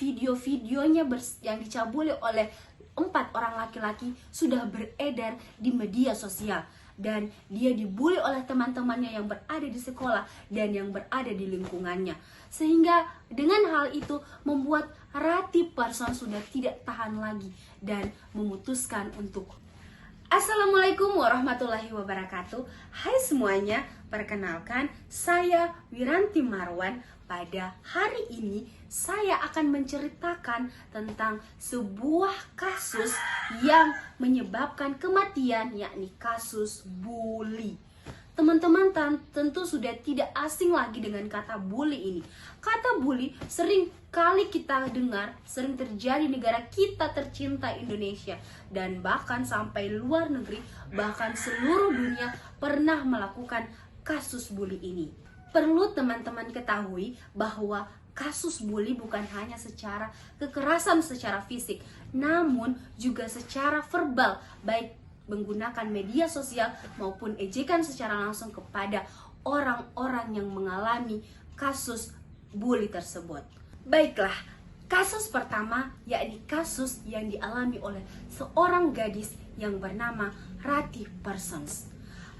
video-videonya yang dicabuli oleh 4 orang laki-laki sudah beredar di media sosial. Dan dia dibully oleh teman-temannya yang berada di sekolah dan yang berada di lingkungannya. Sehingga dengan hal itu membuat Ratih Persson sudah tidak tahan lagi dan memutuskan untuk Assalamualaikum warahmatullahi wabarakatuh. Hai semuanya, perkenalkan saya Wiranti Marwan. Pada hari ini saya akan menceritakan tentang sebuah kasus yang menyebabkan kematian, yakni kasus bully. Teman-teman tentu sudah tidak asing lagi dengan kata bully ini. Kata bully sering kali kita dengar, sering terjadi di negara kita tercinta Indonesia. Dan bahkan sampai luar negeri, bahkan seluruh dunia pernah melakukan kasus bully ini. Perlu teman-teman ketahui bahwa kasus bully bukan hanya secara kekerasan secara fisik, namun juga secara verbal, baik menggunakan media sosial maupun ejekan secara langsung kepada orang-orang yang mengalami kasus bully tersebut. Baiklah, kasus pertama yakni kasus yang dialami oleh seorang gadis yang bernama Ratih Persson.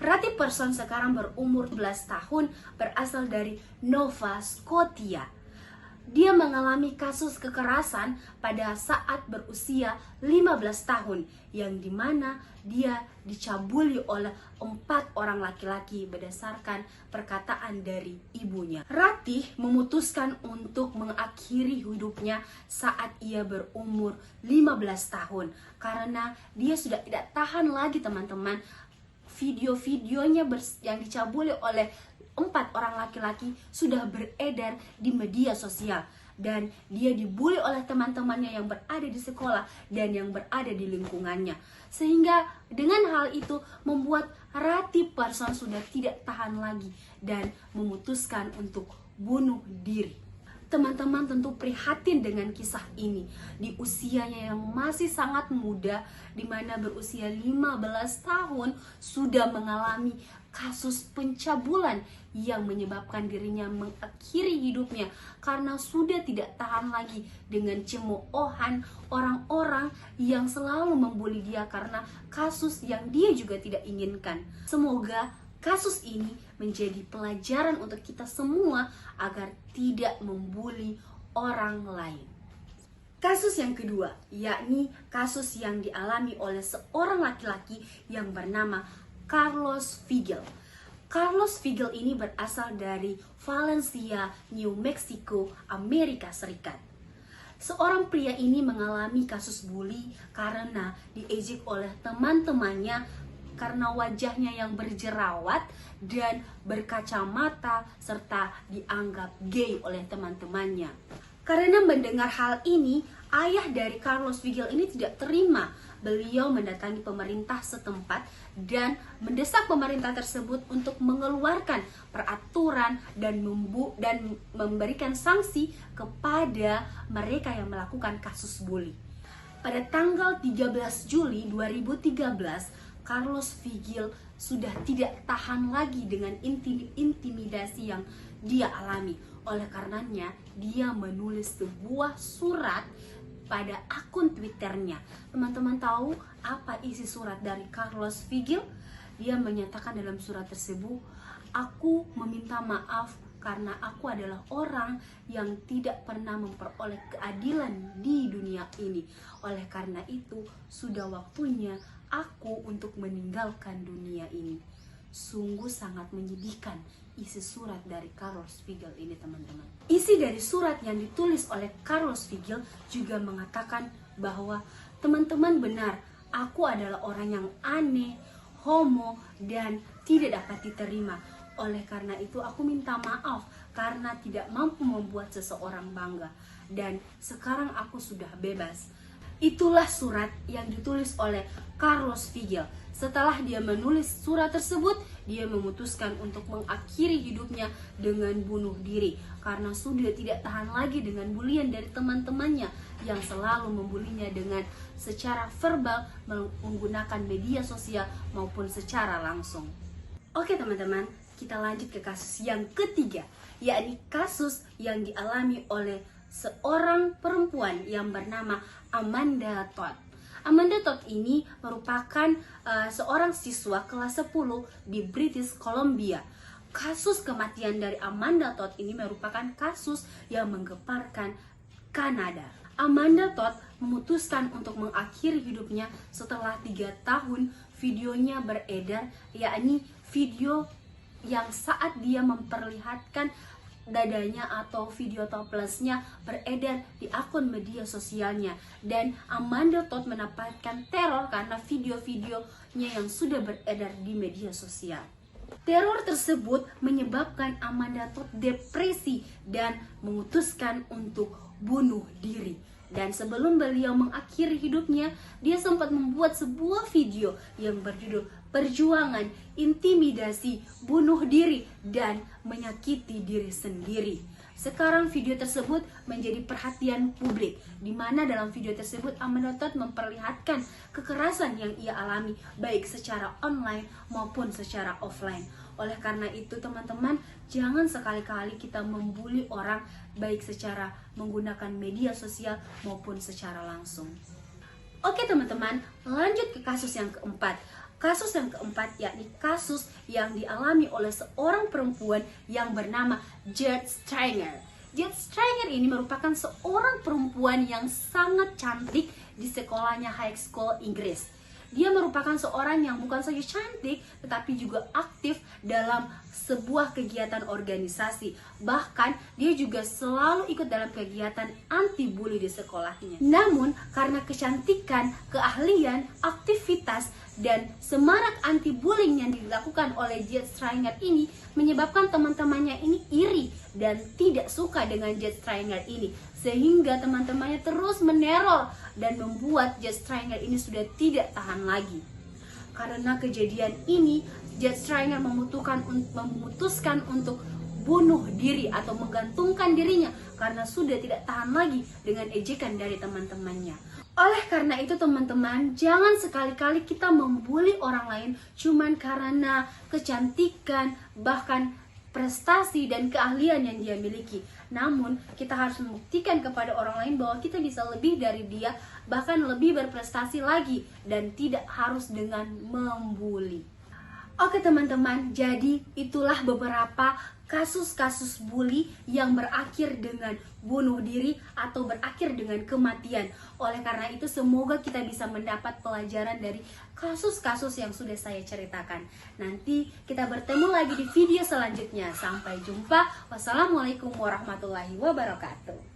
Ratih Persson sekarang berumur 11 tahun, berasal dari Nova Scotia. Dia mengalami kasus kekerasan pada saat berusia 15 tahun, yang dimana dia dicabuli oleh 4 orang laki-laki berdasarkan perkataan dari ibunya. Ratih memutuskan untuk mengakhiri hidupnya saat ia berumur 15 tahun, karena dia sudah tidak tahan lagi teman-teman. Video-videonya yang dicabuli oleh 4 orang laki-laki sudah beredar di media sosial. Dan dia dibully oleh teman-temannya yang berada di sekolah dan yang berada di lingkungannya. Sehingga dengan hal itu membuat Ratih Persson sudah tidak tahan lagi dan memutuskan untuk bunuh diri. Teman-teman tentu prihatin dengan kisah ini di usianya yang masih sangat muda, di mana berusia 15 tahun sudah mengalami kasus pencabulan yang menyebabkan dirinya mengakhiri hidupnya karena sudah tidak tahan lagi dengan cemoohan orang-orang yang selalu membuli dia karena kasus yang dia juga tidak inginkan. Semoga kasus ini menjadi pelajaran untuk kita semua agar tidak membuli orang lain. Kasus yang kedua, yakni kasus yang dialami oleh seorang laki-laki yang bernama Carlos Figel. Carlos Figel ini berasal dari Valencia, New Mexico, Amerika Serikat. Seorang pria ini mengalami kasus bully karena diejek oleh teman-temannya karena wajahnya yang berjerawat dan berkacamata serta dianggap gay oleh teman-temannya. Karena mendengar hal ini, ayah dari Carlos Figel ini tidak terima. Beliau mendatangi pemerintah setempat dan mendesak pemerintah tersebut untuk mengeluarkan peraturan dan memberikan sanksi kepada mereka yang melakukan kasus bully. Pada tanggal 13 Juli 2013, Carlos Figel sudah tidak tahan lagi dengan intimidasi yang dia alami. Oleh karenanya, dia menulis sebuah surat pada akun Twitternya. Teman-teman tahu apa isi surat dari Carlos Figel? Dia menyatakan dalam surat tersebut, "Aku meminta maaf karena aku adalah orang yang tidak pernah memperoleh keadilan di dunia ini. Oleh karena itu, sudah waktunya aku untuk meninggalkan dunia ini." Sungguh sangat menyedihkan isi surat dari Carlos Figel ini, teman-teman. Isi dari surat yang ditulis oleh Carlos Figel juga mengatakan bahwa teman-teman benar, aku adalah orang yang aneh, homo, dan tidak dapat diterima. Oleh karena itu aku minta maaf karena tidak mampu membuat seseorang bangga. Dan sekarang aku sudah bebas. Itulah surat yang ditulis oleh Carlos Figel. Setelah dia menulis surat tersebut, dia memutuskan untuk mengakhiri hidupnya dengan bunuh diri karena sudah tidak tahan lagi dengan bulian dari teman-temannya yang selalu membulinya dengan secara verbal, menggunakan media sosial maupun secara langsung. Oke teman-teman, kita lanjut ke kasus yang ketiga, yakni kasus yang dialami oleh seorang perempuan yang bernama Amanda Todd. Amanda Todd ini merupakan seorang siswa kelas 10 di British Columbia. Kasus kematian dari Amanda Todd ini merupakan kasus yang menggemparkan Kanada. Amanda Todd memutuskan untuk mengakhiri hidupnya setelah 3 tahun videonya beredar, yakni video yang saat dia memperlihatkan dadanya atau video toplesnya beredar di akun media sosialnya. Dan Amanda Todd mendapatkan teror karena video-videonya yang sudah beredar di media sosial. Teror tersebut menyebabkan Amanda Todd depresi dan memutuskan untuk bunuh diri. Dan sebelum beliau mengakhiri hidupnya, dia sempat membuat sebuah video yang berjudul Perjuangan, Intimidasi, Bunuh Diri, dan Menyakiti Diri Sendiri. Sekarang video tersebut menjadi perhatian publik, di mana dalam video tersebut Amanda Todd memperlihatkan kekerasan yang ia alami baik secara online maupun secara offline. Oleh karena itu teman-teman, jangan sekali-kali kita membuli orang baik secara menggunakan media sosial maupun secara langsung. Oke teman-teman, lanjut ke kasus yang keempat. Kasus yang keempat yakni kasus yang dialami oleh seorang perempuan yang bernama Jade Stringer. Jade Stringer ini merupakan seorang perempuan yang sangat cantik di sekolahnya high school Inggris. Dia merupakan seorang yang bukan saja cantik, tetapi juga aktif dalam sebuah kegiatan organisasi. Bahkan, dia juga selalu ikut dalam kegiatan anti-bully di sekolahnya. Namun, karena kecantikan, keahlian, aktivitas, dan semarak anti-bullying yang dilakukan oleh Jade Stringer ini menyebabkan teman-temannya ini iri dan tidak suka dengan Jade Stringer ini, sehingga teman-temannya terus meneror dan membuat Jade Stringer ini sudah tidak tahan lagi. Karena kejadian ini, Jade Stringer memutuskan untuk bunuh diri atau menggantungkan dirinya karena sudah tidak tahan lagi dengan ejekan dari teman-temannya. Oleh karena itu teman-teman, jangan sekali-kali kita membuli orang lain cuman karena kecantikan, bahkan prestasi dan keahlian yang dia miliki. Namun, kita harus membuktikan kepada orang lain bahwa kita bisa lebih dari dia, bahkan lebih berprestasi lagi, dan tidak harus dengan membuli. Oke teman-teman, jadi itulah beberapa kasus-kasus bully yang berakhir dengan bunuh diri atau berakhir dengan kematian. Oleh karena itu semoga kita bisa mendapat pelajaran dari kasus-kasus yang sudah saya ceritakan. Nanti kita bertemu lagi di video selanjutnya. Sampai jumpa. Wassalamualaikum warahmatullahi wabarakatuh.